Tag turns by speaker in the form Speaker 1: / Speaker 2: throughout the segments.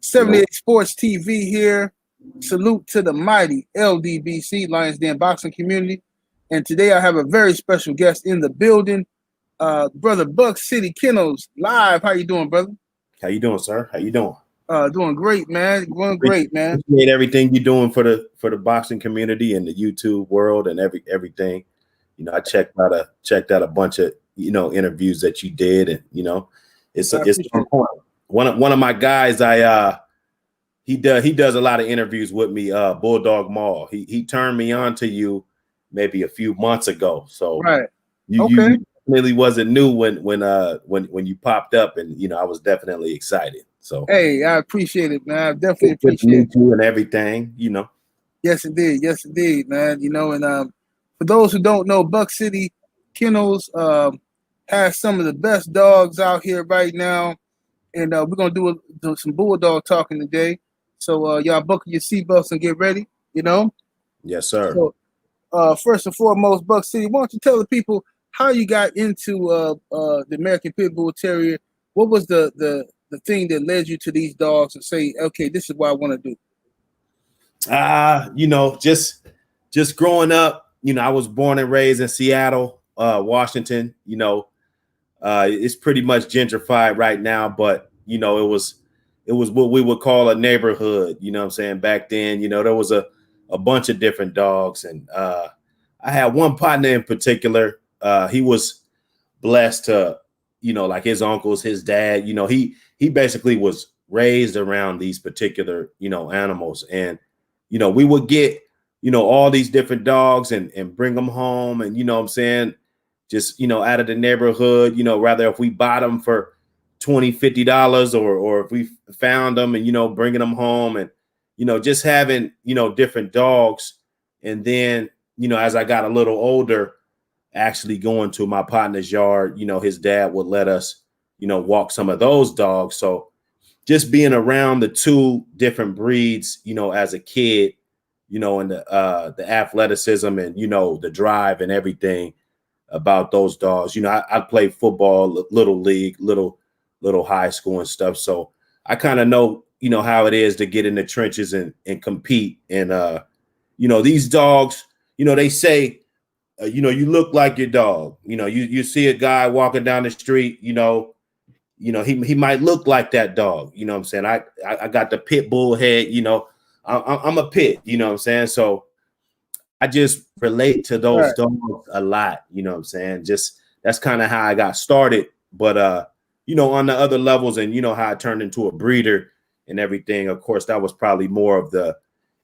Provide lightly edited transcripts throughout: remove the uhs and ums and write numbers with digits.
Speaker 1: 78 Sports TV here. Salute to the mighty LDBC, Lions Den Boxing Community. And today I have a very special guest in the building, Brother Buck City Kennels, live. How you doing, brother?
Speaker 2: How you doing, sir? How you doing?
Speaker 1: Doing great, man. Doing great, man.
Speaker 2: Appreciate everything you're doing for the boxing community and the YouTube world and everything. You know, I checked out a bunch of interviews that you did, and it's one of my guys. He does a lot of interviews with me. Bulldog Mall. He turned me on to you maybe a few months ago. So you really wasn't new when you popped up, and I was definitely excited. So
Speaker 1: hey, I appreciate it, man. I definitely appreciate
Speaker 2: you and everything.
Speaker 1: Yes, indeed. Yes, indeed, man. And for those who don't know, Buck City Kennels has some of the best dogs out here right now, and we're gonna do some bulldog talking today. So y'all buckle your seatbelts and get ready.
Speaker 2: Yes, sir.
Speaker 1: So first and foremost, Buck City, why don't you tell the people how you got into the American Pit Bull Terrier? What was the thing that led you to these dogs and say, okay, this is what I want to do?
Speaker 2: Just growing up, I was born and raised in Seattle, Washington. It's pretty much gentrified right now, but it was what we would call a neighborhood. You know what I'm saying? Back then, there was a bunch of different dogs, and I had one partner in particular. He was blessed to, like his uncles, his dad. He basically was raised around these particular animals, and we would get all these different dogs and bring them home, and what I'm saying, just out of the neighborhood, rather if we bought them for $20-$50 or if we found them and bringing them home, and just having different dogs. And then as I got a little older, actually going to my partner's yard, his dad would let us walk some of those dogs. So just being around the two different breeds, as a kid, and the athleticism and the drive and everything about those dogs. I played football, little league, little high school and stuff. So I kind of know how it is to get in the trenches and compete. And these dogs, they say, you look like your dog. You see a guy walking down the street, he might look like that dog. You know what I'm saying? I got the pit bull head, I'm a pit, what I'm saying? So I just relate to those dogs a lot, what I'm saying? Just that's kind of how I got started. But on the other levels and how I turned into a breeder and everything, of course, that was probably more of the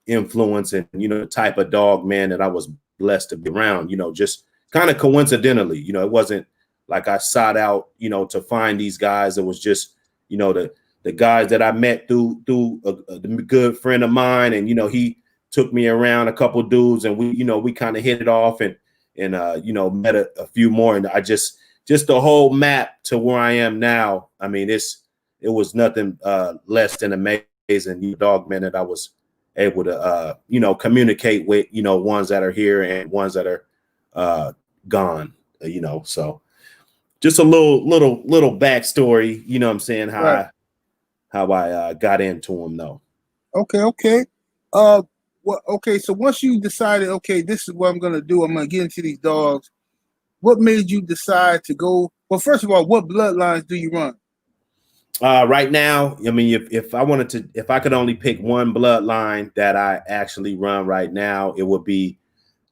Speaker 2: influence and the type of dog, man, that I was blessed to be around, just kind of coincidentally. It wasn't like I sought out, to find these guys. It was just, the guys that I met through a good friend of mine, and he took me around a couple dudes, and we kind of hit it off and met a few more, and I just the whole map to where I am now. I mean, it was nothing less than amazing, dog, man, that I was able to communicate with, ones that are here and ones that are gone, so just a little backstory, what I'm saying, how I got into them though.
Speaker 1: Okay. Okay, so once you decided, okay, this is what I'm gonna do, I'm gonna get into these dogs, what made you decide to go? Well, first of all, what bloodlines do you run?
Speaker 2: Right now, I mean, if I could only pick one bloodline that I actually run right now, it would be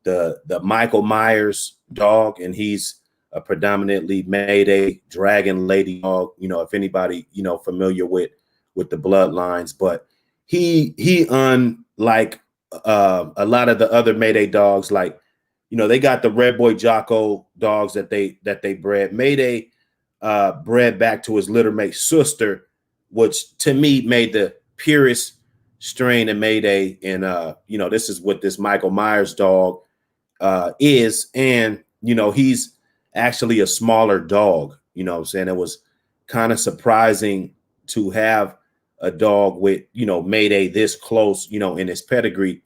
Speaker 2: the Michael Myers dog, and he's a predominantly Mayday Dragon Lady dog. If anybody familiar with the bloodlines, but he unlike a lot of the other Mayday dogs, like they got the Red Boy Jocko dogs that they bred. Mayday bred back to his littermate sister, which to me made the purest strain of Mayday. And this is what this Michael Myers dog is, and he's actually a smaller dog. What I'm saying? It was kind of surprising to have a dog with Mayday this close, in his pedigree,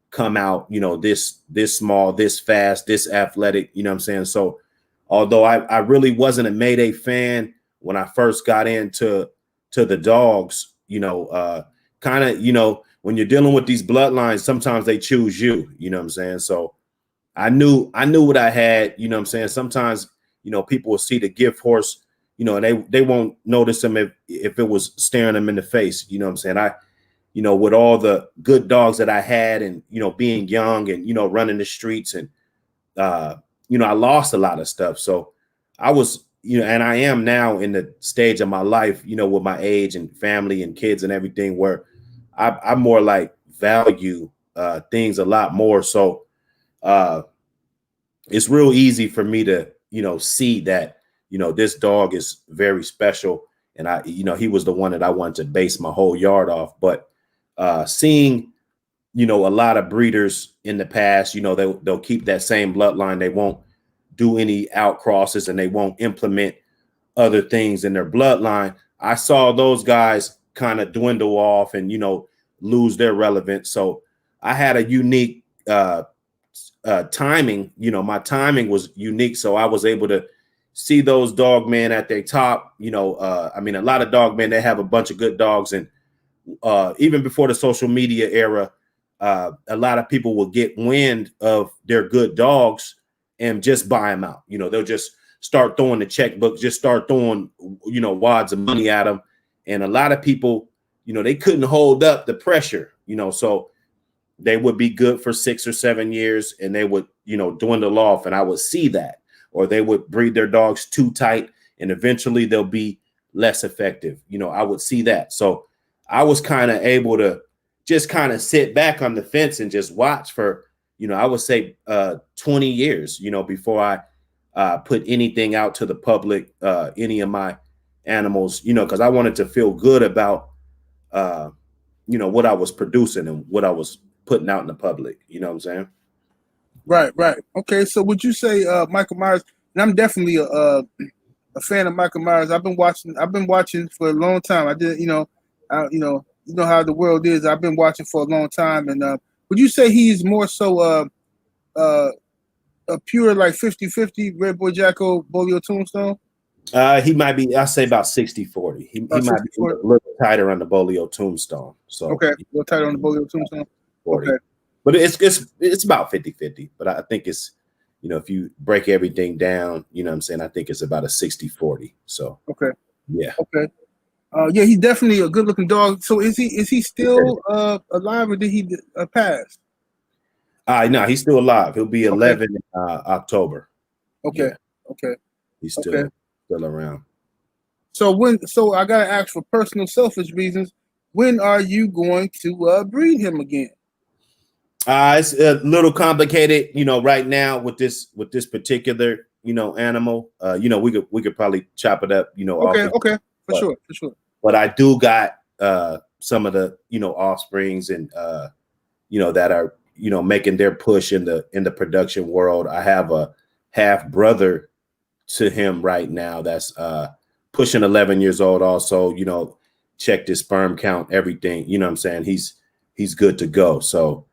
Speaker 2: come out this small, this fast, this athletic. What I'm saying? So although I really wasn't a Mayday fan when I first got into the dogs, kind of, you know, when you're dealing with these bloodlines, sometimes they choose you, you know what I'm saying? So I knew what I had, you know what I'm saying? Sometimes, you know, people will see the gift horse, you know, and they won't notice him if it was staring them in the face, you know what I'm saying? You know, with all the good dogs that I had and, you know, being young and, you know, running the streets and, you know, I lost a lot of stuff. So I was, you know, and I am now in the stage of my life, you know, with my age and family and kids and everything where I more like value things a lot more. So it's real easy for me to, you know, see that, you know, this dog is very special. And you know, he was the one that I wanted to base my whole yard off. But seeing, you know, a lot of breeders in the past, you know, they'll keep that same bloodline. They won't do any outcrosses and they won't implement other things in their bloodline. I saw those guys kind of dwindle off and, you know, lose their relevance. So I had a unique timing. You know, my timing was unique. So I was able to see those dog men at their top. You know, I mean, a lot of dog men, they have a bunch of good dogs. And even before the social media era, a lot of people will get wind of their good dogs and just buy them out. You know, they'll just start throwing the checkbook, just start throwing, you know, wads of money at them. And a lot of people, you know, they couldn't hold up the pressure, you know, so they would be good for 6 or 7 years and they would, you know, dwindle off. And I would see that, or they would breed their dogs too tight and eventually they'll be less effective. You know, I would see that. So I was kind of able to just kind of sit back on the fence and just watch for, you know, I would say 20 years, you know, before I put anything out to the public, any of my animals, you know, because I wanted to feel good about, you know, what I was producing and what I was putting out in the public. You know what I'm saying?
Speaker 1: Right, right. Okay, so would you say Michael Myers? And I'm definitely a fan of Michael Myers. I've been watching for a long time. I did, you know, you know how the world is. I've been watching for a long time. And would you say he's more so a pure like 50-50 Red Boy Jacko, Bolio Tombstone?
Speaker 2: He might be, I say about 60-40. He might
Speaker 1: 60,
Speaker 2: be a little tighter on the Bolio Tombstone. So
Speaker 1: okay, a little tighter on the Bolio Tombstone.
Speaker 2: 40.
Speaker 1: Okay.
Speaker 2: But it's about 50-50. But I think it's, you know, if you break everything down, you know what I'm saying, I think it's about a 60-40. So
Speaker 1: okay.
Speaker 2: Yeah.
Speaker 1: Okay. Yeah, he's definitely a good looking dog. So is he still alive or did he pass?
Speaker 2: No, he's still alive. He'll be 11 in October.
Speaker 1: Okay.
Speaker 2: Yeah.
Speaker 1: Okay.
Speaker 2: He's still around.
Speaker 1: So I gotta ask, for personal selfish reasons, when are you going to breed him again?
Speaker 2: It's a little complicated, you know, right now with this particular, you know, animal. You know, we could probably chop it up, you know.
Speaker 1: Okay, for sure.
Speaker 2: But I do got some of the, you know, offsprings and you know, that are, you know, making their push in the production world. I have a half brother to him right now that's pushing 11 years old. Also, you know, checked his sperm count, everything. You know what I'm saying? He's good to go. So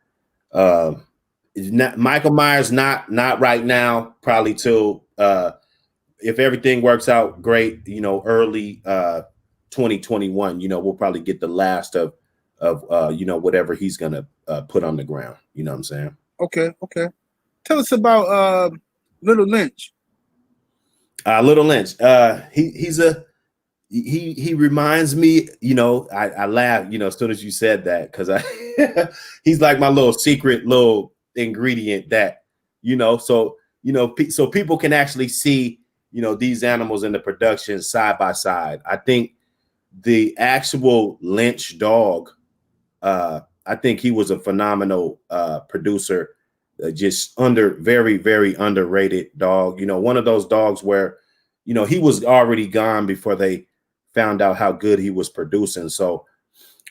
Speaker 2: Michael Myers not right now, probably till if everything works out great, you know, early 2021, you know, we'll probably get the last of you know, whatever he's gonna put on the ground. You know what I'm saying?
Speaker 1: Okay. Tell us about Little Lynch.
Speaker 2: Little Lynch. He reminds me, you know, I laugh, you know, as soon as you said that, because he's like my little secret little ingredient that, you know, so, you know, so people can actually see, you know, these animals in the production side by side. I think the actual Lynch dog, I think he was a phenomenal producer, just very, very underrated dog. You know, one of those dogs where, you know, he was already gone before they found out how good he was producing. So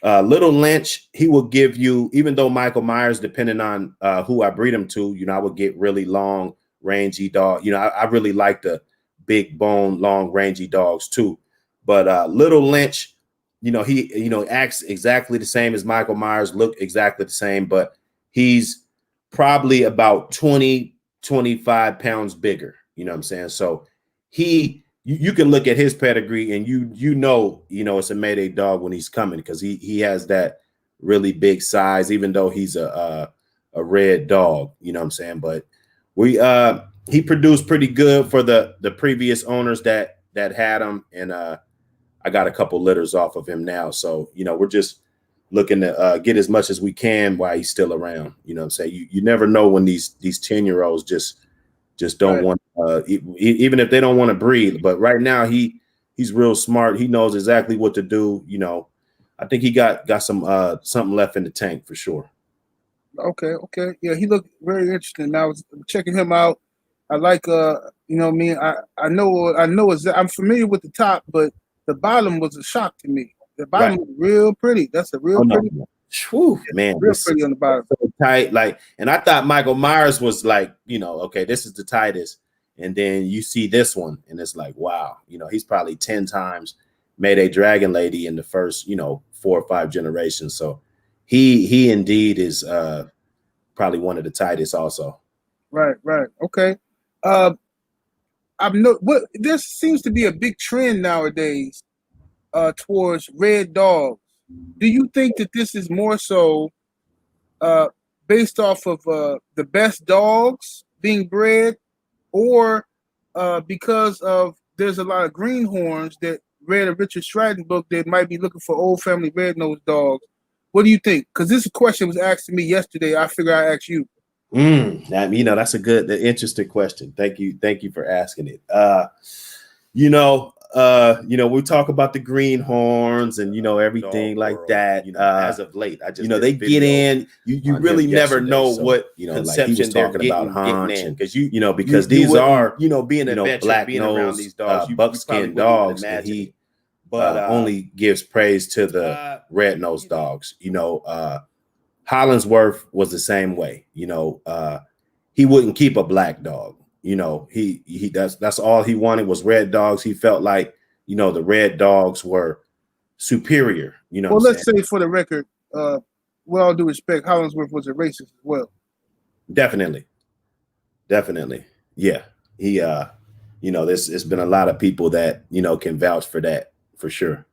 Speaker 2: Little Lynch, he will give you, even though Michael Myers, depending on who I breed him to, you know, I would get really long, rangy dog. You know, I really like the big bone, long, rangy dogs too. But Little Lynch, you know, he, you know, acts exactly the same as Michael Myers, look exactly the same, but he's probably about 20, 25 pounds bigger. You know what I'm saying? So you can look at his pedigree and you know, it's a Mayday dog when he's coming, because he has that really big size, even though he's a red dog, you know what I'm saying? But he produced pretty good for the previous owners that had him, and I got a couple litters off of him now. So, you know, we're just looking to get as much as we can while he's still around. You know what I'm saying? You never know when these 10-year-olds just don't want even if they don't want to breed. But right now he's real smart. He knows exactly what to do. You know, I think he got some something left in the tank for sure.
Speaker 1: Okay. Yeah, he looked very interesting. I was checking him out. I like you know what I mean? I know I'm familiar with the top, but the bottom was a shock to me. The bottom was real pretty. That's a real pretty.
Speaker 2: Whew, man,
Speaker 1: real pretty on the bottom.
Speaker 2: So tight, like, and I thought Michael Myers was like, you know, okay, this is the tightest, and then you see this one, and it's like, wow, you know, he's probably 10 times made a dragon lady in the first, you know, 4 or 5 generations. So he indeed is probably one of the tightest also.
Speaker 1: Right. Okay. There seems to be a big trend nowadays towards red dogs. Do you think that this is more so based off of the best dogs being bred, or because of there's a lot of greenhorns that read a Richard Stratton book that might be looking for old family red-nosed dogs? What do you think? Because this question was asked to me yesterday. I figure I asked you.
Speaker 2: You know, that's a good, interesting question. Thank you for asking it. You know, we talk about the greenhorns and, you know, everything like that. You know, as of late, I just, you know, they get in. You really never know what, you know, conception like he was talking about Hans, because you know, because these are, you know, being a black nose, these dogs, buckskin dogs, and he only gives praise to the red-nosed dogs. You know, Hollingsworth was the same way. You know, he wouldn't keep a black dog. You know, that's all he wanted was red dogs. He felt like, you know, the red dogs were superior. You know,
Speaker 1: well, let's say for the record, with all due respect, Hollingsworth was a racist as well.
Speaker 2: Definitely. Yeah. He you know, it's been a lot of people that, you know, can vouch for that for sure.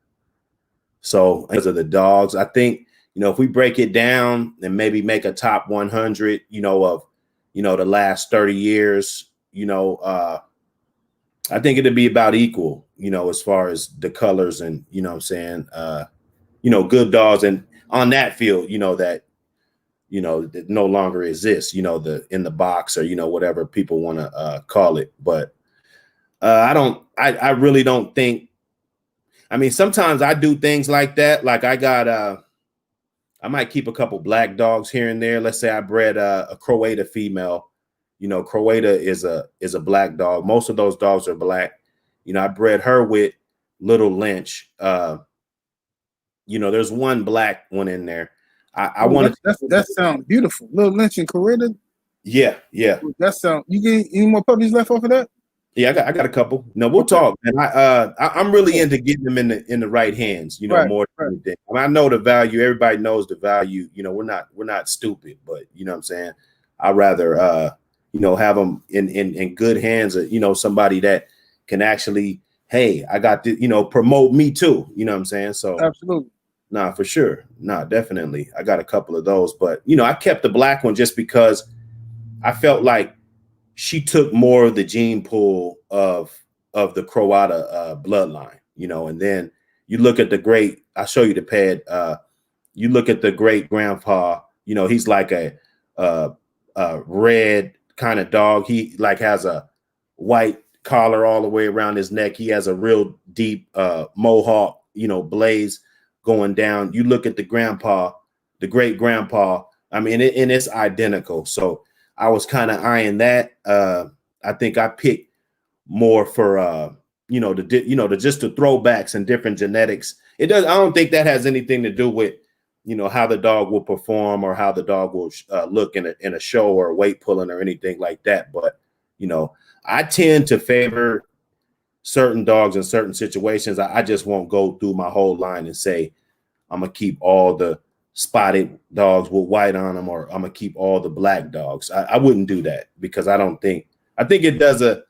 Speaker 2: So because of the dogs, I think, you know, if we break it down and maybe make a top 100, you know, of, you know, the last 30 years, you know, I think it'd be about equal, you know, as far as the colors and, you know what I'm saying, you know, good dogs. And on that field, you know, that no longer exists, you know, in the box, or, you know, whatever people want to call it. But I really don't think, I mean, sometimes I do things like that. Like I might keep a couple black dogs here and there. Let's say I bred a Croata female. You know, Croata is a black dog. Most of those dogs are black. You know, I bred her with Little Lynch. You know, there's one black one in there. I want
Speaker 1: to. That sounds beautiful. Little Lynch and Croata.
Speaker 2: Yeah.
Speaker 1: That sound. You get any more puppies left off of that?
Speaker 2: Yeah, I got a couple. No, we'll talk. And I'm really into getting them in the right hands, you know, more than anything. I mean, I know the value. Everybody knows the value. You know, we're not stupid, but you know what I'm saying? I'd rather you know, have them in good hands, you know, somebody that can actually, hey, I got to, you know, promote me too. You know what I'm saying? So
Speaker 1: absolutely.
Speaker 2: Nah, for sure. Nah, definitely. I got a couple of those, but you know, I kept the black one just because I felt like she took more of the gene pool of the Croata bloodline, you know. And then you look at the great, I'll show you the pad. You look at the great grandpa, you know, he's like a red kind of dog. He like has a white collar all the way around his neck. He has a real deep mohawk, you know, blaze going down. You look at the grandpa, the great grandpa, I mean, and it's identical. So I was kind of eyeing that. I think I picked more for you know, just the throwbacks and different genetics. It does. I don't think that has anything to do with, you know, how the dog will perform or how the dog will look in a show or weight pulling or anything like that. But you know, I tend to favor certain dogs in certain situations. I just won't go through my whole line and say I'm gonna keep all the spotted dogs with white on them, or I'm gonna keep all the black dogs. I wouldn't do that, because I think it doesn't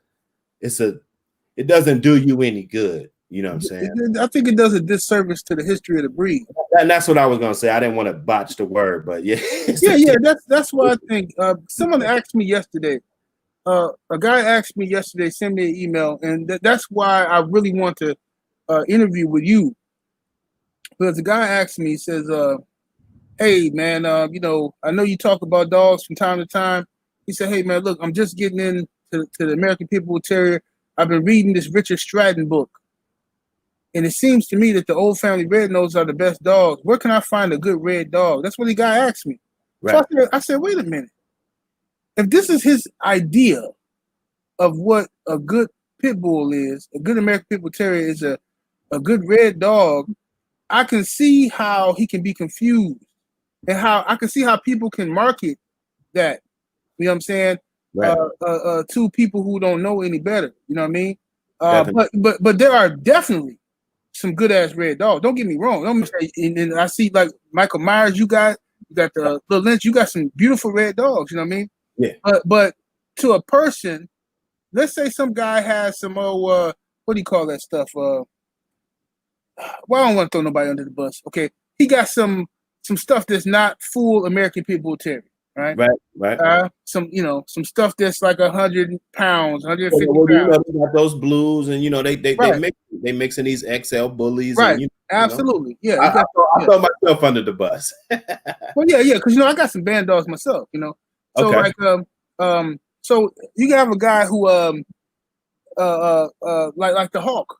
Speaker 2: do you any good. You know what I'm saying?
Speaker 1: I think it does a disservice to the history of the breed.
Speaker 2: And that's what I was gonna say. I didn't want to botch the word, but yeah.
Speaker 1: Yeah. That's why I think someone asked me yesterday. A guy asked me yesterday, send me an email, and that's why I really want to interview with you, because the guy asked me, he says, "Hey man, I know you talk about dogs from time to time." He said, "Hey man, look, I'm just getting into to the American Pit Bull Terrier. I've been reading this Richard Stratton book, and it seems to me that the old family red nose are the best dogs. Where can I find a good red dog?" That's what the guy asked me.
Speaker 2: Right.
Speaker 1: So I said, wait a minute. If this is his idea of what a good pit bull is, a good American Pit Bull Terrier is a good red dog, I can see how he can be confused, and how I can see how people can market that. You know what I'm saying?
Speaker 2: Right.
Speaker 1: To people who don't know any better. You know what I mean?
Speaker 2: Definitely.
Speaker 1: But there are definitely some good ass red dogs. Don't get me wrong. Don't say, and I see like Michael Myers. You got the Little Lynch. You got some beautiful red dogs. You know what I mean?
Speaker 2: Yeah.
Speaker 1: But to a person, let's say some guy has some what do you call that stuff? Well, I don't want to throw nobody under the bus. Okay, he got some stuff that's not full American Pit Bull Terrier, right?
Speaker 2: Right.
Speaker 1: Some stuff that's like 100 pounds, 150
Speaker 2: Well,
Speaker 1: pounds.
Speaker 2: they got those blues, and
Speaker 1: Right.
Speaker 2: they mixing these XL bullies,
Speaker 1: Right.
Speaker 2: and
Speaker 1: Absolutely. Yeah.
Speaker 2: I throw myself under the bus.
Speaker 1: Well, yeah, because I got some band dogs myself. So
Speaker 2: Okay.
Speaker 1: so you can have a guy who like the Hawk,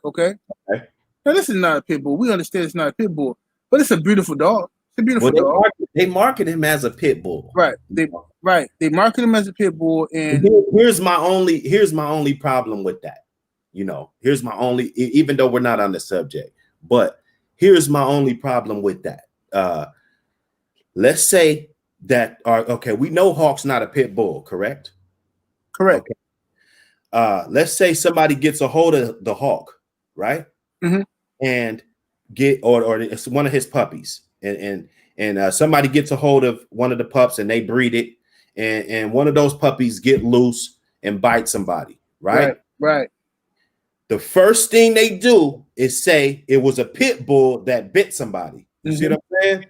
Speaker 1: okay.
Speaker 2: Okay.
Speaker 1: Now this is not a pit bull. We understand it's not a pit bull, but it's a beautiful dog. It's a beautiful dog.
Speaker 2: They market him as a pit bull.
Speaker 1: Right. They market him as a pit bull, and
Speaker 2: here's my only problem with that. Here's my only, even though we're not on the subject, but here's my only problem with that. Let's say that okay, we know Hawk's not a pit bull, correct?
Speaker 1: correct.
Speaker 2: Okay. Let's say somebody gets a hold of the Hawk, right?
Speaker 1: Mm-hmm.
Speaker 2: And or it's one of his puppies, and somebody gets a hold of one of the pups and they breed it, and one of those puppies get loose and bite somebody, right?
Speaker 1: Right.
Speaker 2: The first thing they do is say it was a pit bull that bit somebody. You see what I'm saying?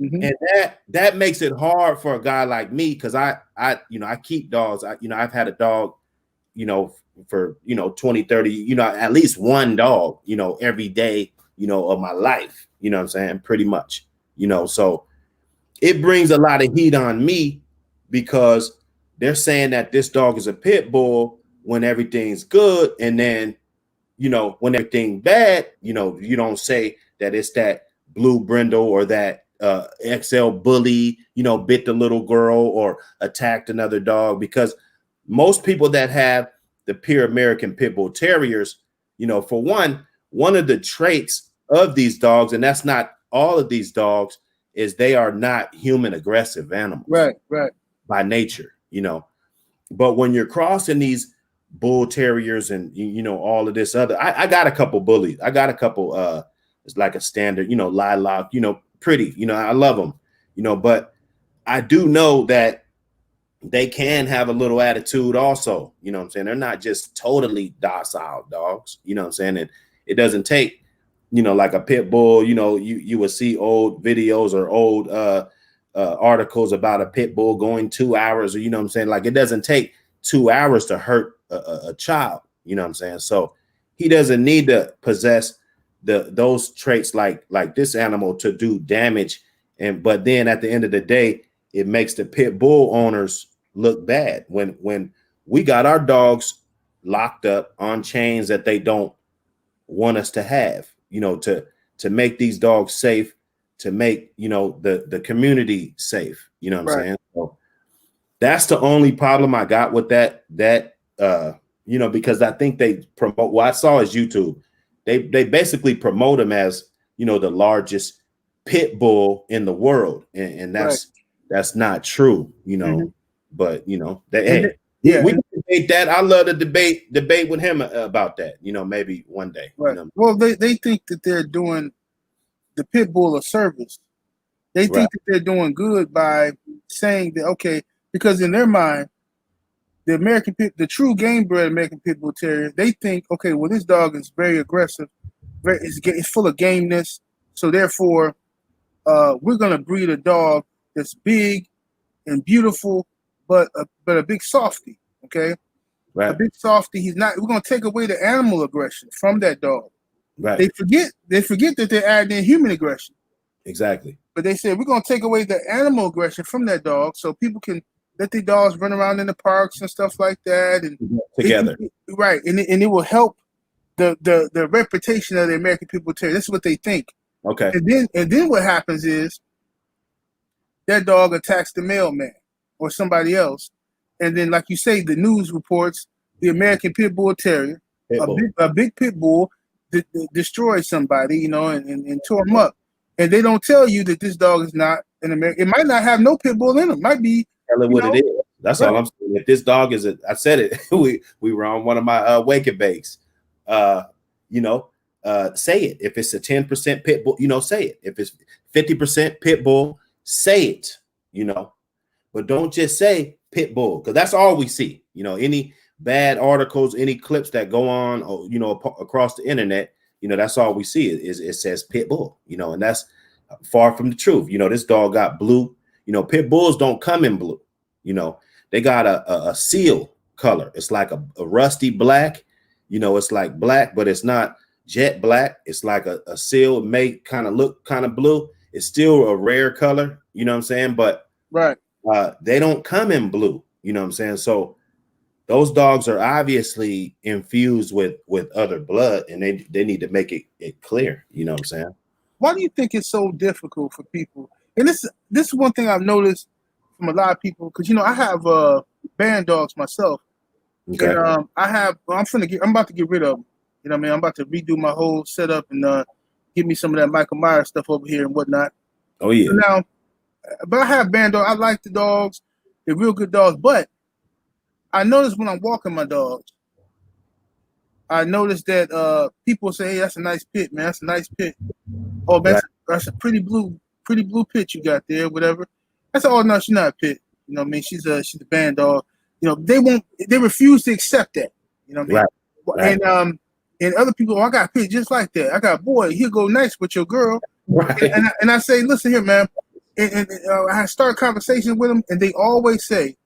Speaker 1: Mm-hmm.
Speaker 2: And that makes it hard for a guy like me, because I keep dogs. I've had a dog, for 20, 30, at least one dog, every day, of my life, you know what I'm saying? Pretty much, so it brings a lot of heat on me, because they're saying that this dog is a pit bull when everything's good, and then when everything bad, you don't say that it's that blue brindle or that XL bully, bit the little girl or attacked another dog. Because most people that have the pure American Pit Bull Terriers, for one of the traits of these dogs, and that's not all of these dogs, is they are not human aggressive animals.
Speaker 1: Right.
Speaker 2: By nature, But when you're crossing these bull terriers and all of this other, I got a couple bullies. I got a couple it's like a standard, lilac, pretty, I love them, but I do know that they can have a little attitude also, what I'm saying? They're not just totally docile dogs, what I'm saying? And it doesn't take, like a pit bull, you would see old videos or old articles about a pit bull going 2 hours, or what I'm saying? Like, it doesn't take 2 hours to hurt a child, what I'm saying? So he doesn't need to possess those traits like this animal to do damage. But then at the end of the day, it makes the pit bull owners look bad when we got our dogs locked up on chains that they don't want us to have, to make these dogs safe, to make the community safe, what I'm saying? So that's the only problem I got with that because I think they promote, what I saw is YouTube, they basically promote them as the largest pit bull in the world, and that's not true, but hey, we can debate that. I love to debate with him about that, maybe one day.
Speaker 1: Right. Well, they think that they're doing the pit bull a service. They think that they're doing good by saying that, okay, because in their mind, the true game bred American Pit Bull Terrier, they think, okay, well, this dog is very aggressive, it's full of gameness, so therefore, we're gonna breed a dog that's big and beautiful, but a big softy, okay, a
Speaker 2: Right.
Speaker 1: big softy. He's not. We're gonna take away the animal aggression from that dog.
Speaker 2: Right.
Speaker 1: They forget that they're adding in human aggression.
Speaker 2: Exactly.
Speaker 1: But they said we're gonna take away the animal aggression from that dog, so people can let their dogs run around in the parks and stuff like that, and
Speaker 2: Together.
Speaker 1: right, and it will help the reputation of the American Pit Bull Terrier. This is what they think.
Speaker 2: Okay.
Speaker 1: And then what happens is that dog attacks the mailman or somebody else, and then, like you say, the news reports the American Pit Bull Terrier, a big pit bull, destroyed somebody, you know, and tore them up. And they don't tell you that this dog is not an American. It might not have no pit bull in him. It might be.
Speaker 2: Tell it what it is. That's all I'm saying. If this dog is I said it. we were on one of my wake and bakes. You know, say it. If it's a 10% pit bull, you know, say it. If it's 50% pit bull, say it. You know, but don't just say pit bull, because that's all we see. You know, any bad articles, any clips that go on, or, you know, across the internet, you know, that's all we see is it says pit bull, you know, and that's far from the truth. You know, this dog got blue. You know, pit bulls don't come in blue. You know, they got a seal color. It's like a rusty black. You know, it's like black, but it's not jet black. It's like a seal. It may kind of look kind of blue. It's still a rare color. You know what I'm saying? But
Speaker 1: right.
Speaker 2: They don't come in blue. You know what I'm saying? So those dogs are obviously infused with other blood, and they need to make it clear. You know what I'm saying?
Speaker 1: Why do you think it's so difficult for people? And this is one thing I've noticed from a lot of people, because, you know, I have band dogs myself.
Speaker 2: Okay.
Speaker 1: And I'm about to get rid of them. You know what I mean? I'm about to redo my whole setup and give me some of that Michael Myers stuff over here and whatnot.
Speaker 2: Oh yeah.
Speaker 1: So now, but I have band dogs. I like the dogs. They're real good dogs. But I notice when I'm walking my dogs, I notice that people say, "Hey, that's a nice pit, man. That's a nice pit. Oh, man, that's a pretty blue pit you got there, whatever." I said, "Oh no, she's not a pit. You know what I mean? She's a band dog." You know, they refuse to accept that. You know what I mean? Right. And other people, I got a pit just like that. I got, boy, he'll go nice with your girl. Right. And I say, listen here, man. And I start conversations with them, and they always say,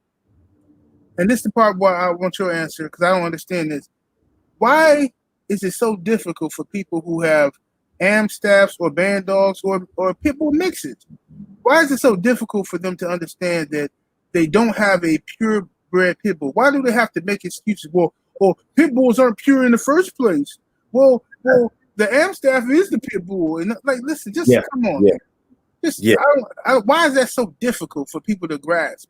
Speaker 1: and this is the part where I want your answer, because I don't understand this. Why is it so difficult for people who have am staffs or band dogs or pit bull mixes? Why is it so difficult for them to understand that they don't have a purebred pit bull? Why do they have to make excuses? Well, pit bulls aren't pure in the first place. Well, the am staff is the pit bull, and like, listen, just come on. Yeah. Why is that so difficult for people to grasp?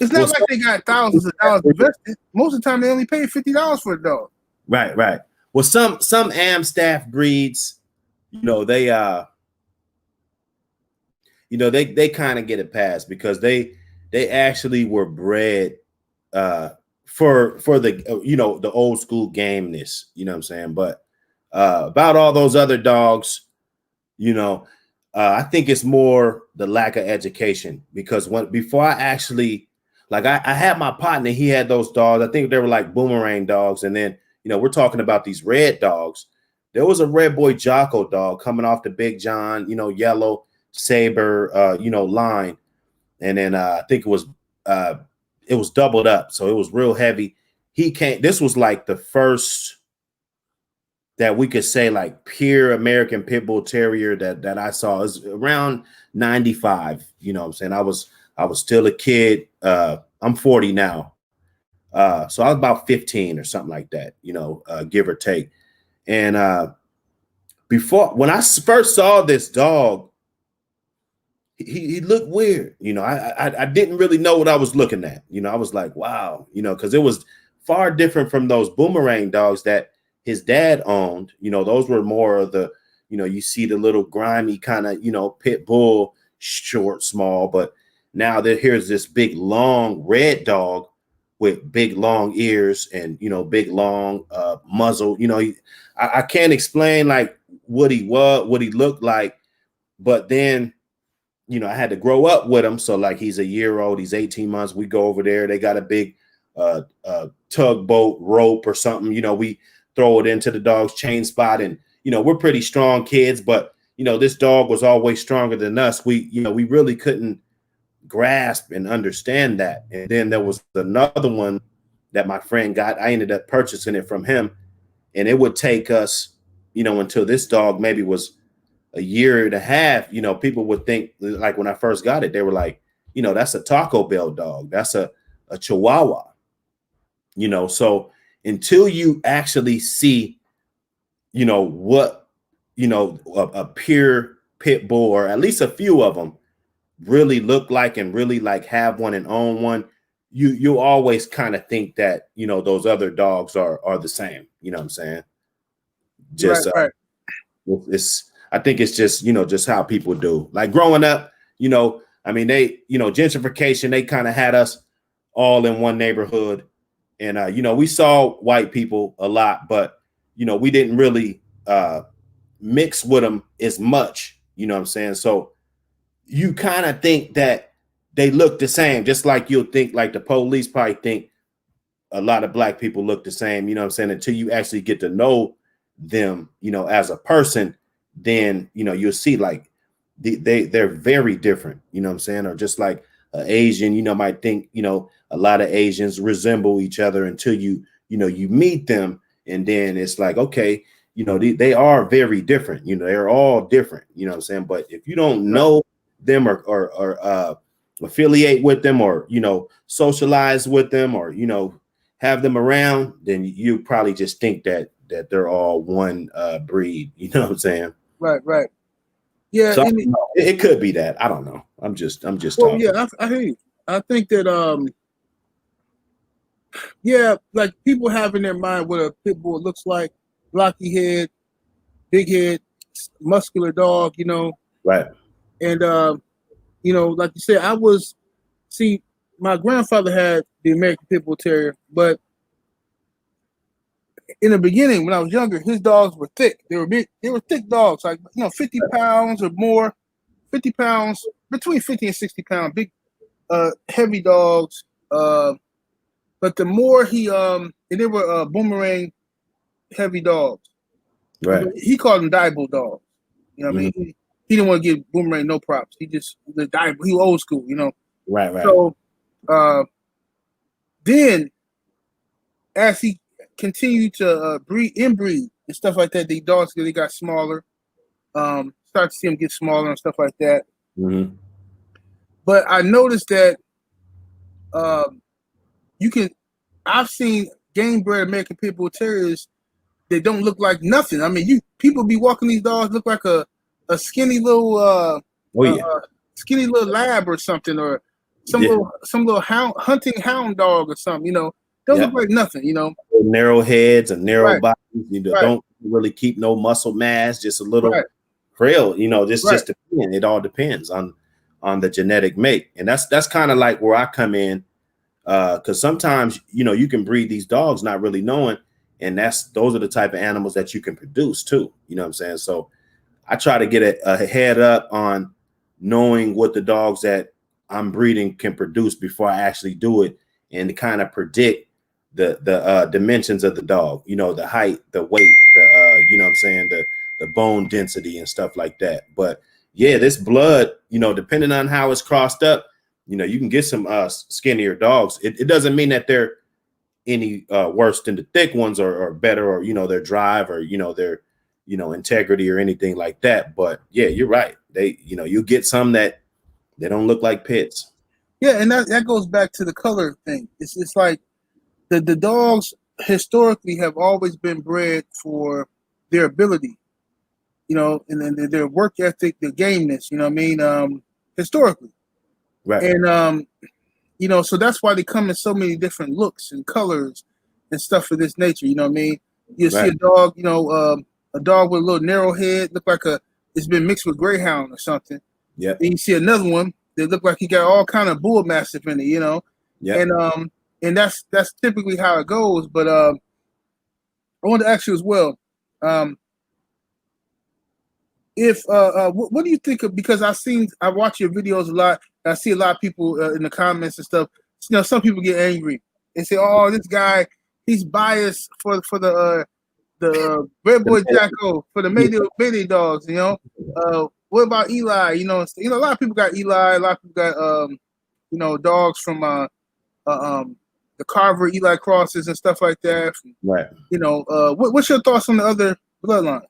Speaker 1: It's not like they got thousands of dollars invested. Most of the time, they only pay $50 for a dog.
Speaker 2: Right. Well, some am staff breeds, you know, they kind of get a pass because they actually were bred for the, you know, the old school gameness, you know what I'm saying? But about all those other dogs, you know, I think it's more the lack of education, because before I actually, like, I had my partner, he had those dogs. I think they were like boomerang dogs. And then, you know, we're talking about these red dogs. There was a red boy Jocko dog coming off the Big John, you know, yellow saber, you know, line. And then I think it was doubled up. So it was real heavy. This was like the first that we could say like pure American Pit Bull Terrier that I saw. It was around 95. You know what I'm saying? I was still a kid. I'm 40 now. So I was about 15 or something like that, you know, give or take. And when I first saw this dog, he looked weird. You know, I didn't really know what I was looking at. You know, I was like, wow, you know, because it was far different from those boomerang dogs that his dad owned. You know, those were more of the, you know, you see the little grimy kind of, you know, pit bull, short, small. But now here's this big, long red dog with big, long ears and, you know, big, long muzzle. You know, I can't explain like what he looked like. But then, you know, I had to grow up with him. So like, he's a year old, he's 18 months. We go over there. They got a big tugboat rope or something. We throw it into the dog's chain spot, and we're pretty strong kids, but this dog was always stronger than us. We really couldn't grasp and understand that. And then there was another one that my friend got. I ended up purchasing it from him, and it would take us, until this dog maybe was a year and a half. People would think, like when I first got it, they were like, that's a Taco Bell dog, that's a Chihuahua. So until you actually see, what, a pure pit bull, or at least a few of them, really look like and really like have one and own one, you always kind of think that, those other dogs are the same. You know what I'm saying? Just
Speaker 1: right.
Speaker 2: I think it's just, just how people do. Like growing up, I mean, they, gentrification, they kind of had us all in one neighborhood. And, we saw white people a lot, but, we didn't really mix with them as much. You know what I'm saying? So you kind of think that they look the same, just like you'll think like the police probably think a lot of black people look the same, you know what I'm saying, until you actually get to know them, as a person, then, you'll see like they're very different, you know what I'm saying? Or just like an Asian, might think, a lot of Asians resemble each other until you meet them. And then it's like, okay, they are very different, they're all different, you know what I'm saying? But if you don't know them or affiliate with them, or, socialize with them, or, have them around, then you probably just think that they're all one breed, you know what I'm saying?
Speaker 1: Right. Yeah,
Speaker 2: so it could be that. I don't know. I'm just
Speaker 1: well,
Speaker 2: talking.
Speaker 1: yeah, I hear you. I think that yeah, like people have in their mind what a pit bull looks like: blocky head, big head, muscular dog,
Speaker 2: Right.
Speaker 1: And like you said, my grandfather had the American Pit Bull Terrier, but in the beginning, when I was younger, his dogs were thick. They were big. They were thick dogs, like 50 pounds or more, 50 pounds, between 50 and 60 pounds, big, heavy dogs. But the more and they were boomerang heavy dogs.
Speaker 2: Right.
Speaker 1: He called them Diable dogs. You know what I mean? He didn't want to give Boomerang no props. He just the Diable. He was old school,
Speaker 2: Right.
Speaker 1: So then, as he continued to inbreed and stuff like that, the dogs they got smaller. Start to see them get smaller and stuff like that.
Speaker 2: Mm-hmm.
Speaker 1: But I noticed that I've seen game bred American Pit Bull Terriers. They don't look like nothing. I mean, people be walking these dogs look like a skinny little skinny little lab or something, or some little hunting hound dog or something. Don't look like nothing.
Speaker 2: Narrow heads and narrow bodies. Don't really keep no muscle mass. Just a little frail. Just depends. It all depends on the genetic make, and that's kind of like where I come in, because sometimes you can breed these dogs not really knowing. And those are the type of animals that you can produce too. You know what I'm saying? So I try to get a head up on knowing what the dogs that I'm breeding can produce before I actually do it, and to kind of predict the dimensions of the dog, the height, the weight, you know what I'm saying, the bone density and stuff like that. But yeah, this blood, depending on how it's crossed up, you can get some skinnier dogs. It doesn't mean that they're any worse than the thick ones, or better, or their drive, or their integrity or anything like that. But yeah, you're right. They you get some that they don't look like pits.
Speaker 1: Yeah, and that goes back to the color thing. It's like the dogs historically have always been bred for their ability, and then their work ethic, their gameness. You know what I mean? Historically,
Speaker 2: right?
Speaker 1: And so that's why they come in so many different looks and colors and stuff of this nature. You know what I mean? You see a dog, a dog with a little narrow head, look like it's been mixed with greyhound or something.
Speaker 2: Yeah.
Speaker 1: Then you see another one that look like he got all kind of bull mastiff in it.
Speaker 2: Yeah.
Speaker 1: And that's typically how it goes. But I wanted to ask you as well. If what do you think of? Because I watch your videos a lot. I see a lot of people in the comments and stuff. Some people get angry and say, "Oh, this guy, he's biased for the Red Boy Jacko for the Mayday dogs." You know, what about Eli? A lot of people got Eli. A lot of people got dogs from the Carver Eli crosses and stuff like that.
Speaker 2: Right.
Speaker 1: What's your thoughts on the other bloodlines?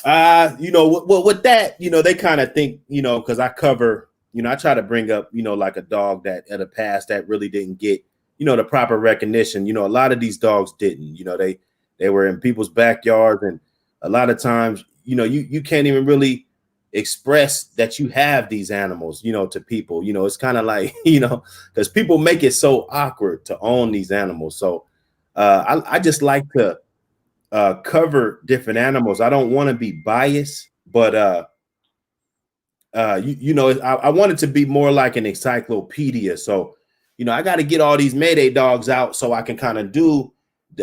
Speaker 2: With that, they kind of think, because I cover, I try to bring up, like a dog that at a past that really didn't get, the proper recognition. A lot of these dogs didn't, they were in people's backyards, and a lot of times, you can't even really express that you have these animals, to people. It's kind of like, because people make it so awkward to own these animals. So I just like to cover different animals. I don't want to be biased, but I want it to be more like an encyclopedia. So, I got to get all these Mayday dogs out so I can kind of do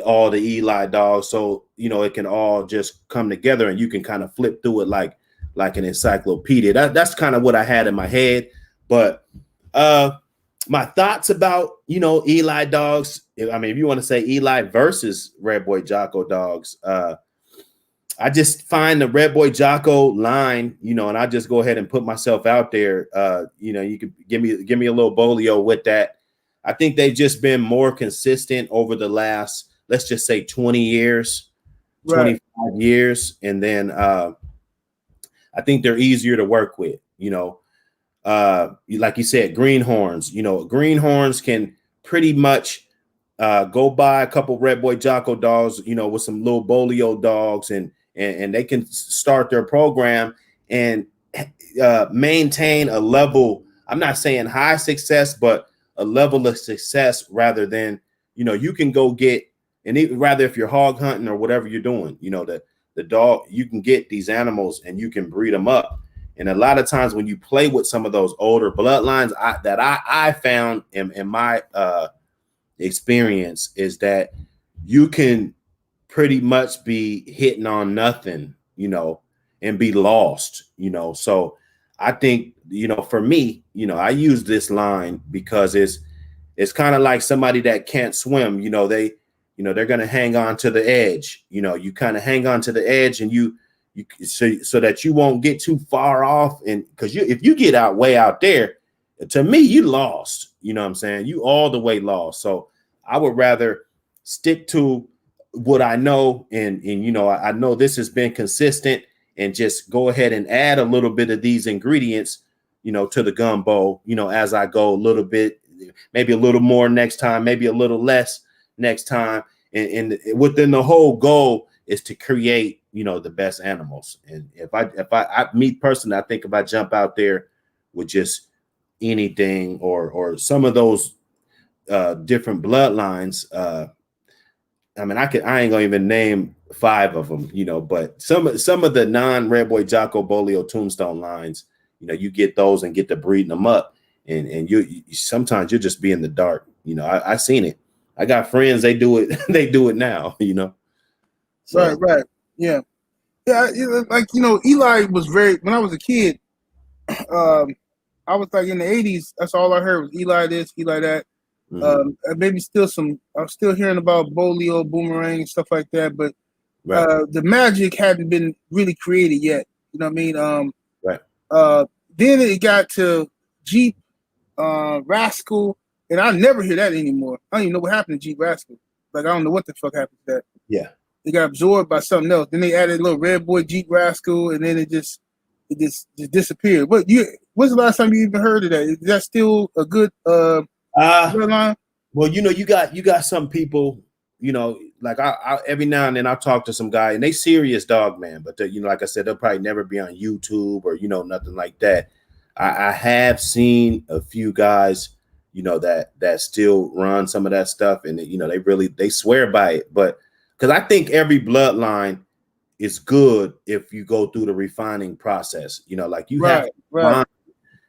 Speaker 2: all the Eli dogs. So, it can all just come together and you can kind of flip through it like an encyclopedia. That's kind of what I had in my head. But my thoughts about, Eli dogs, I mean, if you want to say Eli versus Red Boy Jocko dogs, I just find the Red Boy Jocko line, and I just go ahead and put myself out there. You can give me a little bolio with that. I think they've just been more consistent over the last, let's just say 20 years,
Speaker 1: Right.
Speaker 2: 25 years. And then I think they're easier to work with, like you said, greenhorns. Greenhorns can pretty much go buy a couple Red Boy Jocko dogs, with some little bolio dogs, and they can start their program and maintain a level. I'm not saying high success, but a level of success rather than, you can go get, and even rather if you're hog hunting or whatever you're doing, the dog, you can get these animals and you can breed them up. And a lot of times when you play with some of those older bloodlines, I found in my experience is that you can pretty much be hitting on nothing, and be lost, So I think, for me, I use this line because it's kind of like somebody that can't swim, they're going to hang on to the edge, you kind of hang on to the edge and you so that you won't get too far off. And because if you get way out there, to me, you lost, what I'm saying? You all the way lost. So I would rather stick to what I know. And I know this has been consistent, and just go ahead and add a little bit of these ingredients, to the gumbo, as I go a little bit, maybe a little more next time, maybe a little less next time. And within the whole goal is to create, the best animals. And if I me personally, I think if I jump out there with just anything or some of those different bloodlines, I mean, I ain't gonna even name 5 of them, but some of the non-Red Boy Jocko Bolio Tombstone lines, you get those and get to breeding them up, and you sometimes you'll just be in the dark. I seen it. I got friends, they do it, they do it now, So.
Speaker 1: Right. Yeah. Like Eli was when I was a kid. I was like in the 80s. That's all I heard was Eli this, Eli that. Maybe I'm still hearing about Bolio, Boomerang, and stuff like that. But the magic hadn't been really created yet. You know what I mean?
Speaker 2: Right.
Speaker 1: Then it got to Jeep, Rascal, and I never hear that anymore. I don't even know what happened to Jeep Rascal. Like, I don't know what the fuck happened to that.
Speaker 2: Yeah.
Speaker 1: They got absorbed by something else. Then they added a little Red Boy Jeep Rascal, and then it just disappeared. When's the last time you even heard of that? Is that still a good line?
Speaker 2: Well, you got some people, like I every now and then I'll talk to some guy, and they serious dog man, but like I said, they'll probably never be on YouTube or nothing like that. I have seen a few guys, that still run some of that stuff, and they swear by it, but because I think every bloodline is good if you go through the refining process. Like you have to find,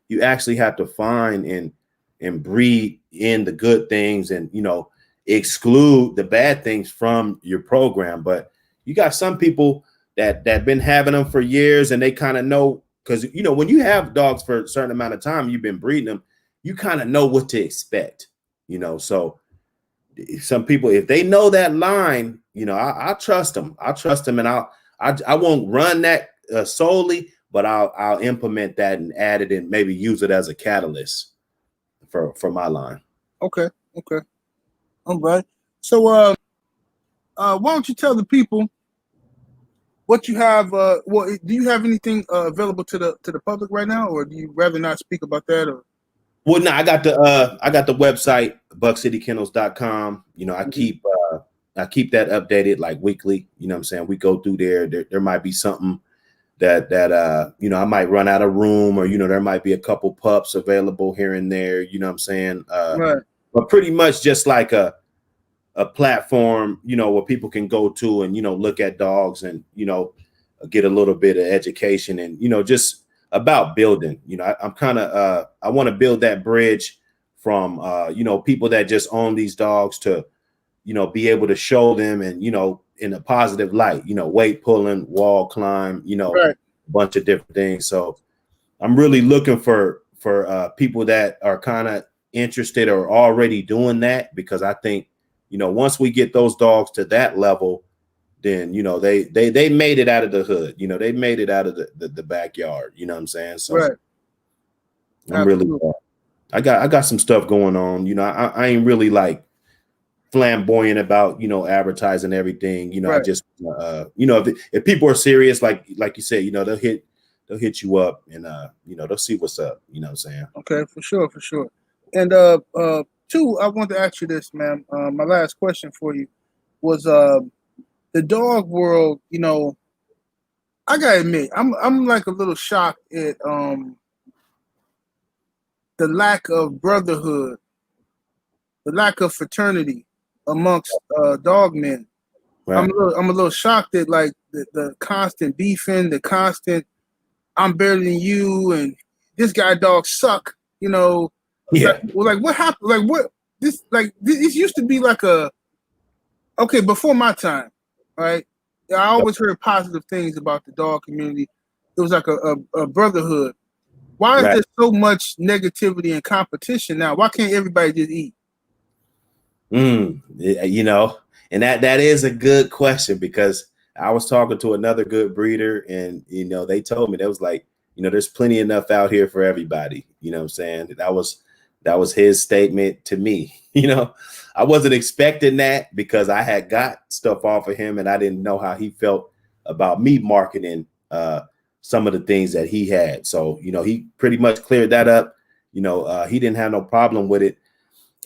Speaker 2: you actually have to find and breed in the good things, and exclude the bad things from your program. But you got some people that been having them for years, and they kind of know, because when you have dogs for a certain amount of time, you've been breeding them, you kind of know what to expect. So some people, if they know that line, you know, I trust them. I trust them, and I won't run that solely, but I'll implement that and add it and maybe use it as a catalyst for my line.
Speaker 1: Okay. All right. So why don't you tell the people what you have? Do you have anything available to the public right now, or do you rather not speak about that? Or
Speaker 2: well, no, I got the website buckcitykennels.com. You know, I keep that updated like weekly. You know what I'm saying? We go through there. There might be something that you know, I might run out of room, or, you know, there might be a couple pups available here and there. You know what I'm saying?
Speaker 1: right.
Speaker 2: But pretty much just like a platform, you know, where people can go to and, you know, look at dogs and, you know, get a little bit of education and, you know, just about building. You know, I'm kind of I want to build that bridge from you know, people that just own these dogs to, you know, be able to show them and, you know, in a positive light, you know, weight pulling, wall climb, you know,
Speaker 1: Right.
Speaker 2: a bunch of different things. So I'm really looking for people that are kind of interested or already doing that, because I think, you know, once we get those dogs to that level, then, you know, they made it out of the hood. You know, they made it out of the backyard. You know what I'm saying? So
Speaker 1: Right.
Speaker 2: I'm really I got some stuff going on. You know, I ain't really like flamboyant about, you know, advertising everything. You know,
Speaker 1: Right.
Speaker 2: I just you know, if people are serious, like you said, you know, they'll hit you up and you know, they'll see what's up. You know what I'm saying?
Speaker 1: Okay, for sure. And two, I want to ask you this, man. My last question for you was the dog world. You know, I gotta admit, I'm like a little shocked at the lack of brotherhood, the lack of fraternity amongst dog men.
Speaker 2: Right.
Speaker 1: I'm a little shocked at like the constant beefing, the constant I'm better than you, and this guy dogs suck. You know,
Speaker 2: Yeah.
Speaker 1: like what happened? Like what this used to be like a okay before my time, right? I always heard positive things about the dog community. It was like a brotherhood. Why is
Speaker 2: Right.
Speaker 1: there so much negativity and competition now? Why can't everybody just eat?
Speaker 2: You know, and that is a good question, because I was talking to another good breeder, and, you know, they told me, that was like, you know, there's plenty enough out here for everybody. You know what I'm saying? That was his statement to me. You know, I wasn't expecting that, because I had got stuff off of him and I didn't know how he felt about me marketing some of the things that he had. So, you know, he pretty much cleared that up. You know, he didn't have no problem with it.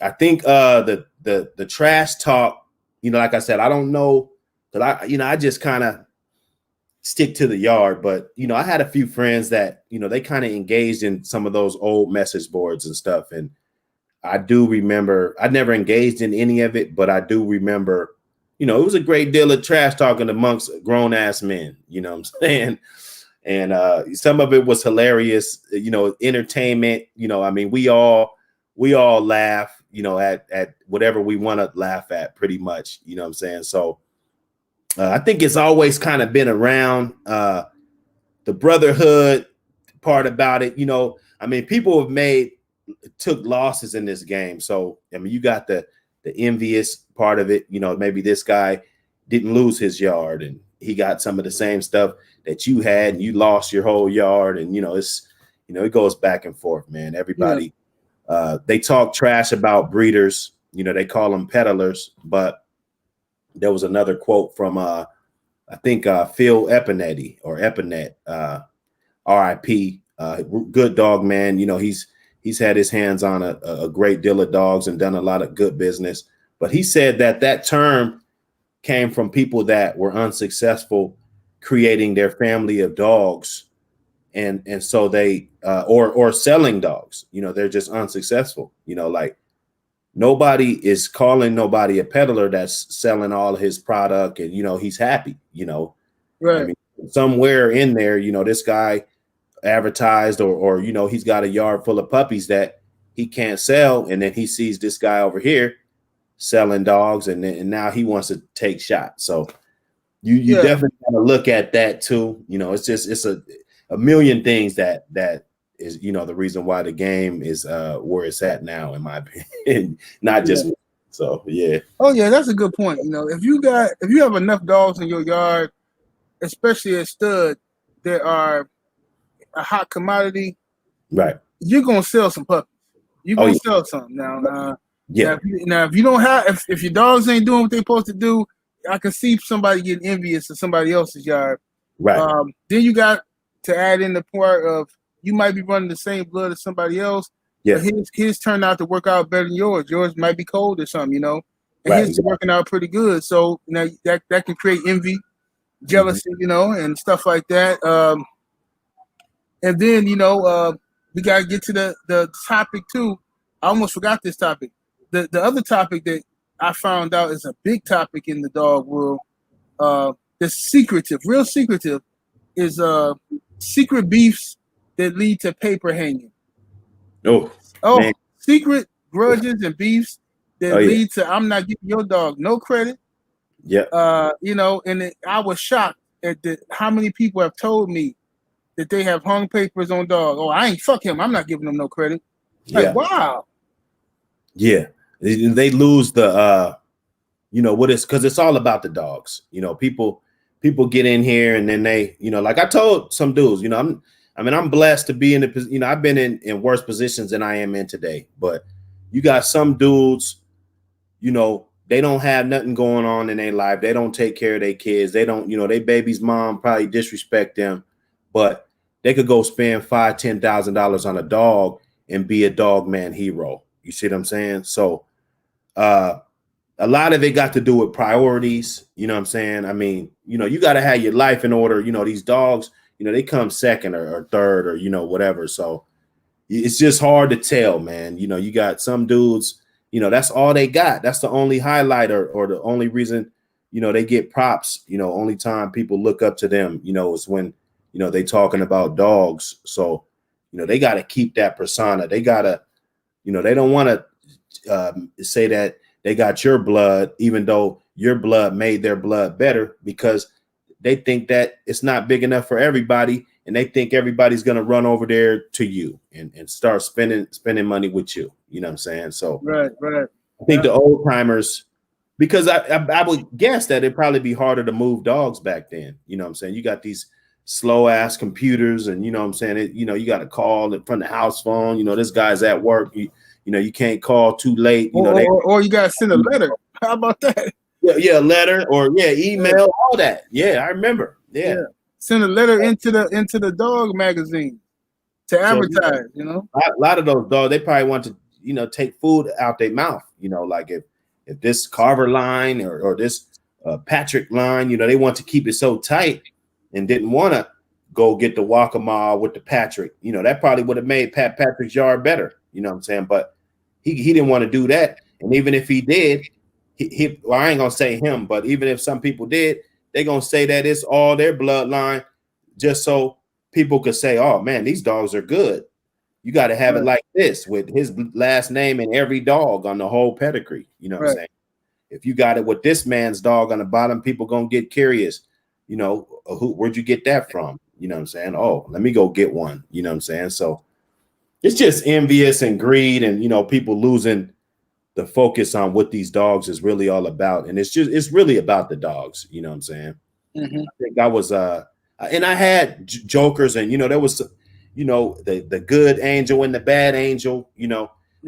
Speaker 2: I think the trash talk, you know, like I said, I don't know, because I just kind of stick to the yard. But, you know, I had a few friends that, you know, they kind of engaged in some of those old message boards and stuff. And I do remember, I never engaged in any of it, but I do remember, you know, it was a great deal of trash talking amongst grown ass men, you know what I'm saying? And some of it was hilarious, you know, entertainment. You know, I mean, we all laugh, you know, at whatever we want to laugh at, pretty much, you know what I'm saying? So I think it's always kind of been around, the brotherhood part about it. You know, I mean, people took losses in this game. So, I mean, you got the envious part of it. You know, maybe this guy didn't lose his yard and he got some of the same stuff that you had, and you lost your whole yard. And, you know, it goes back and forth, man. Everybody, they talk trash about breeders. You know, they call them peddlers. But there was another quote from, I think, Phil Epinetti or Epinet, RIP, good dog, man. You know, he's had his hands on a great deal of dogs and done a lot of good business. But he said that term came from people that were unsuccessful creating their family of dogs, and so they or selling dogs. You know, they're just unsuccessful. You know, like nobody is calling nobody a peddler that's selling all of his product and, you know, he's happy. You know,
Speaker 1: Right.
Speaker 2: I mean, somewhere in there, you know, this guy advertised or you know, he's got a yard full of puppies that he can't sell, and then he sees this guy over here selling dogs, and now he wants to take shots. So you definitely got to look at that too. You know, it's a million things that is, you know, the reason why the game is where it's at now, in my opinion. Not just So yeah.
Speaker 1: Oh yeah, that's a good point. You know, if you have enough dogs in your yard, especially a stud, that are a hot commodity,
Speaker 2: Right.
Speaker 1: you're gonna sell some puppies. You're
Speaker 2: Oh
Speaker 1: gonna
Speaker 2: yeah.
Speaker 1: sell some now.
Speaker 2: Yeah.
Speaker 1: Now, if you don't have, if your dogs ain't doing what they're supposed to do, I can see somebody getting envious of somebody else's yard.
Speaker 2: Right.
Speaker 1: Then you got to add in the part of you might be running the same blood as somebody else, but
Speaker 2: Yeah.
Speaker 1: his turned out to work out better than yours. Yours might be cold or something, you know, and
Speaker 2: Right.
Speaker 1: his is working out pretty good. So now that can create envy, jealousy, you know, and stuff like that. And then we gotta get to the topic too. I almost forgot this topic. The other topic that I found out is a big topic in the dog world. The secretive, real secretive, is secret beefs that lead to paper hanging.
Speaker 2: Oh
Speaker 1: Oh,
Speaker 2: man.
Speaker 1: secret grudges and beefs that
Speaker 2: Oh yeah.
Speaker 1: lead to I'm not giving your dog no credit.
Speaker 2: Yeah.
Speaker 1: I was shocked at how many people have told me that they have hung papers on dog. Oh, I ain't fuck him. I'm not giving him no credit. Like,
Speaker 2: Yeah.
Speaker 1: wow.
Speaker 2: Yeah. They lose the what it's because it's all about the dogs. People get in here and then they, like I told some dudes, I'm blessed to be in the, I've been in worse positions than I am in today. But you got some dudes, they don't have nothing going on in their life. They don't take care of their kids. They don't, their baby's mom probably disrespect them, but they could go spend $5,000-$10,000 on a dog and be a dog man hero. You see what I'm saying? So a lot of it got to do with priorities. You know what I'm saying? I mean, you got to have your life in order. These dogs, they come second or third or, whatever. So it's just hard to tell, man. You got some dudes, that's all they got. That's the only highlight or the only reason, they get props. Only time people look up to them, is when, they talking about dogs. So, they got to keep that persona. They got to, they don't want to say that they got your blood, even though your blood made their blood better, because they think that it's not big enough for everybody. And they think everybody's going to run over there to you and start spending money with you. You know what I'm saying? So
Speaker 1: right.
Speaker 2: I think the old timers, because I would guess that it'd probably be harder to move dogs back then. You know what I'm saying? You got these slow ass computers and, you know what I'm saying? You got to call it from the house phone. This guy's at work. You can't call too late.
Speaker 1: Or you got to send a letter. How about that?
Speaker 2: Yeah, letter or email, all that. Yeah, I remember. Yeah.
Speaker 1: Send a letter into the dog magazine to advertise.
Speaker 2: A lot of those dogs, they probably want to, take food out their mouth. Like if this Carver line or this Patrick line, they want to keep it so tight and didn't want to go get the Waccamaw with the Patrick. That probably would have made Patrick's yard better. You know what I'm saying? But he didn't want to do that. And even if he did, well, I ain't gonna say him, but even if some people did, they're gonna say that it's all their bloodline, just so people could say, "Oh man, these dogs are good." You got to have it like this with his last name and every dog on the whole pedigree. You know what I'm saying? If you got it with this man's dog on the bottom, people gonna get curious. Where'd you get that from? You know what I'm saying? Oh, let me go get one. You know what I'm saying? So it's just envious and greed, and people losing the focus on what these dogs is really all about. And it's really about the dogs. You know what I'm saying?
Speaker 1: Mm-hmm.
Speaker 2: I think I was, and I had jokers and, there was, the good angel and the bad angel,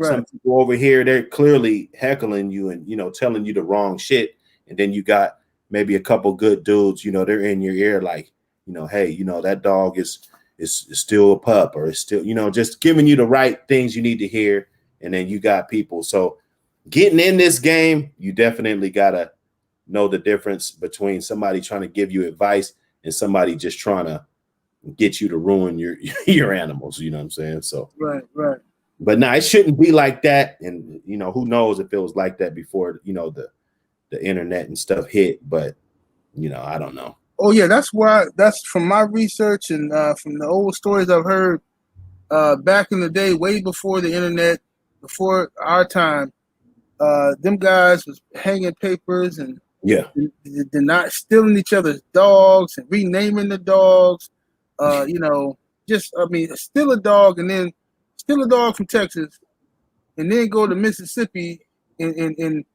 Speaker 2: some people over here, they're clearly heckling you and, telling you the wrong shit. And then you got maybe a couple good dudes, they're in your ear like, hey, that dog is still a pup, or it's still, just giving you the right things you need to hear. And then you got people. So getting in this game, you definitely got to know the difference between somebody trying to give you advice and somebody just trying to get you to ruin your animals. You know what I'm saying? So,
Speaker 1: right.
Speaker 2: But it shouldn't be like that. And, who knows if it was like that before, the internet and stuff hit. But, I don't know.
Speaker 1: Oh, yeah, that's from my research and from the old stories I've heard back in the day, way before the internet, before our time. Them guys was hanging papers and they're not stealing each other's dogs and renaming the dogs. Steal a dog and then steal a dog from Texas and then go to Mississippi and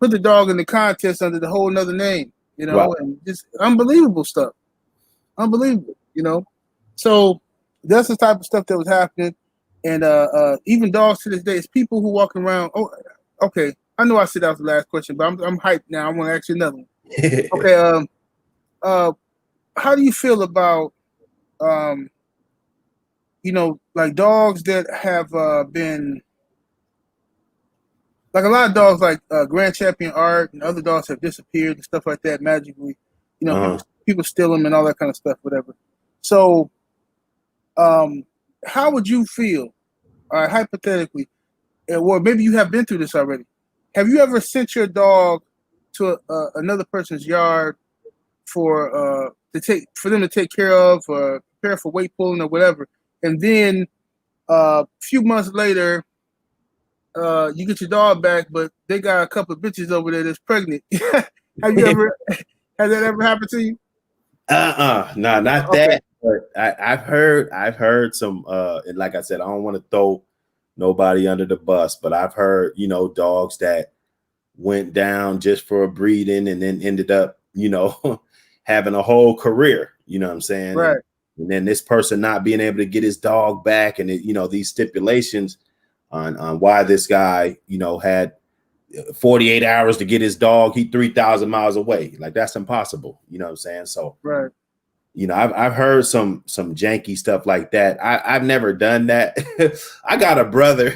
Speaker 1: put the dog in the contest under the whole nother name, you know,
Speaker 2: Right.
Speaker 1: and just unbelievable stuff. Unbelievable, you know. So that's the type of stuff that was happening. And even dogs to this day, it's people who walk around. Oh, okay. I know I said that was the last question, but I'm hyped now. I want to ask you another one. Okay. How do you feel about you know, like dogs that have been like a lot of dogs like Grand Champion Art and other dogs have disappeared and stuff like that magically. You know, people steal them and all that kind of stuff, whatever. So, how would you feel, hypothetically, or maybe you have been through this already? Have you ever sent your dog to another person's yard for them to take care of, or prepare for weight pulling or whatever, and then a few months later, you get your dog back, but they got a couple of bitches over there that's pregnant? Have you ever? Has that ever happened to you?
Speaker 2: No, not that. But I've heard some. And like I said, I don't want to throw nobody under the bus, but I've heard, you know, dogs that went down just for a breeding and then ended up, you know, having a whole career. You know what I'm saying?
Speaker 1: Right.
Speaker 2: And then this person not being able to get his dog back, and you know, these stipulations on why this guy, you know, had 48 hours to get his dog. He 3,000 miles away. Like, that's impossible. You know what I'm saying? So,
Speaker 1: right.
Speaker 2: You know, I've heard some janky stuff like that. I've never done that. I got a brother.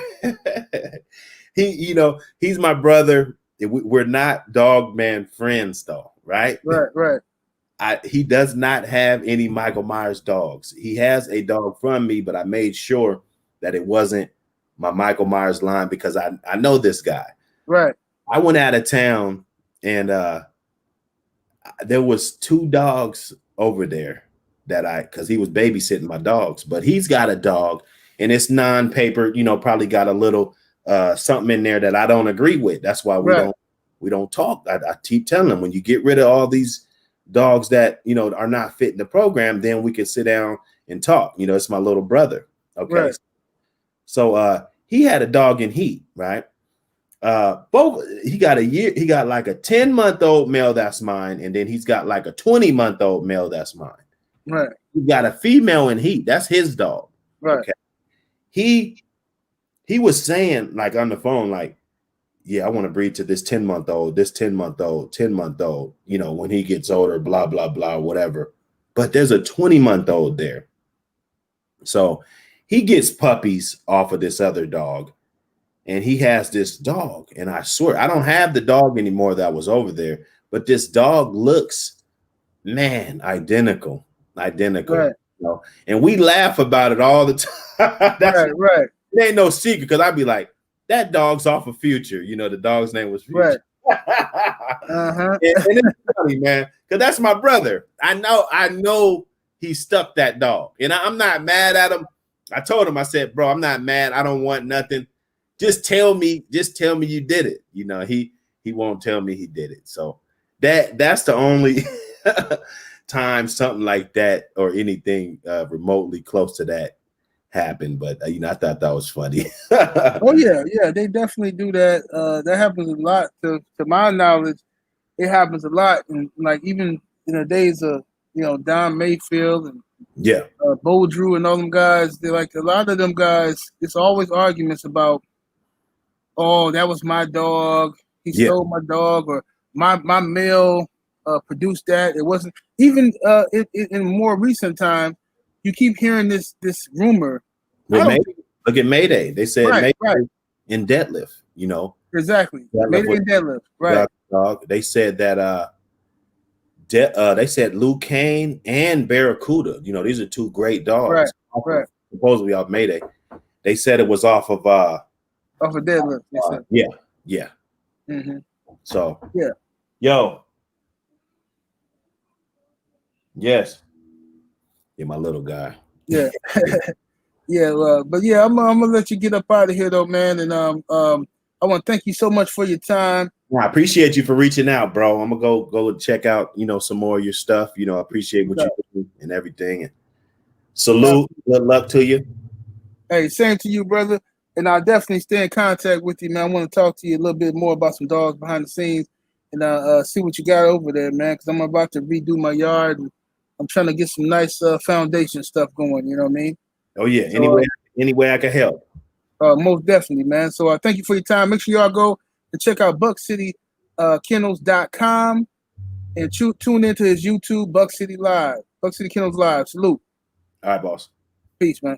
Speaker 2: You know, he's my brother. We're not dog man friends though, right?
Speaker 1: Right.
Speaker 2: He does not have any Michael Myers dogs. He has a dog from me, but I made sure that it wasn't my Michael Myers line because I know this guy.
Speaker 1: Right.
Speaker 2: I went out of town and there was 2 dogs over there because he was babysitting my dogs, but he's got a dog and it's non-papered, you know, probably got a little something in there that I don't agree with. That's why we don't talk. I keep telling him, when you get rid of all these dogs that, you know, are not fitting the program, then we can sit down and talk. You know, it's my little brother. Okay.
Speaker 1: Right.
Speaker 2: So he had a dog in heat, right? He got like a 10-month-old male that's mine, and then he's got like a 20-month-old male that's mine.
Speaker 1: Right.
Speaker 2: He got a female in heat. That's his dog.
Speaker 1: Right.
Speaker 2: Okay. He was saying, like, on the phone, like, yeah, I want to breed to this 10-month-old, this 10-month-old, you know, when he gets older, blah, blah, blah, whatever. But there's a 20-month-old there. So he gets puppies off of this other dog. And he has this dog, and I swear I don't have the dog anymore that was over there, but this dog looks, man, identical.
Speaker 1: Right.
Speaker 2: You know? And we laugh about it all the time.
Speaker 1: Right.
Speaker 2: It ain't no secret, because I'd be like, that dog's off of Future. You know, the dog's name was Future.
Speaker 1: Right.
Speaker 2: And it's funny, man, because that's my brother. I know he stuck that dog, and I'm not mad at him. I told him, I said, bro, I'm not mad. I don't want nothing. Just tell me you did it. You know, he won't tell me he did it. So that's the only time something like that or anything remotely close to that happened. But you know, I thought that was funny.
Speaker 1: Oh yeah, they definitely do that. That happens a lot. To my knowledge, it happens a lot. And like, even in the days of, you know, Don Mayfield and Bo Drew and all them guys, they're like, a lot of them guys, it's always arguments about, oh, that was my dog. He stole my dog, or my male produced that. It wasn't. Even in more recent times, you keep hearing this rumor.
Speaker 2: Look at Mayday. They said Mayday in deadlift. You know,
Speaker 1: exactly. Mayday in deadlift. Right.
Speaker 2: Dog. They said that. They said Luke Kane and Barracuda. You know, these are 2 great dogs.
Speaker 1: Right.
Speaker 2: Supposedly off Mayday. They said it was off of
Speaker 1: off a deadlift.
Speaker 2: Yeah.
Speaker 1: Mm-hmm.
Speaker 2: So yo, yes, yeah, my little guy.
Speaker 1: Yeah, yeah. But yeah, I'm gonna let you get up out of here though, man. And I want to thank you so much for your time.
Speaker 2: I appreciate you for reaching out, bro. I'm gonna go check out, you know, some more of your stuff. You know, I appreciate what you do and everything. And salute, good luck to you.
Speaker 1: Hey, same to you, brother. And I'll definitely stay in contact with you, man. I want to talk to you a little bit more about some dogs behind the scenes and see what you got over there, man, because I'm about to redo my yard and I'm trying to get some nice foundation stuff going, you know what I mean?
Speaker 2: Oh, yeah.
Speaker 1: So,
Speaker 2: Any way I can help.
Speaker 1: most definitely, man. So thank you for your time. Make sure y'all go and check out BuckCityKennels.com and tune into his YouTube, Buck City Live, Buck City Kennels Live. Salute.
Speaker 2: All right, boss.
Speaker 1: Peace, man.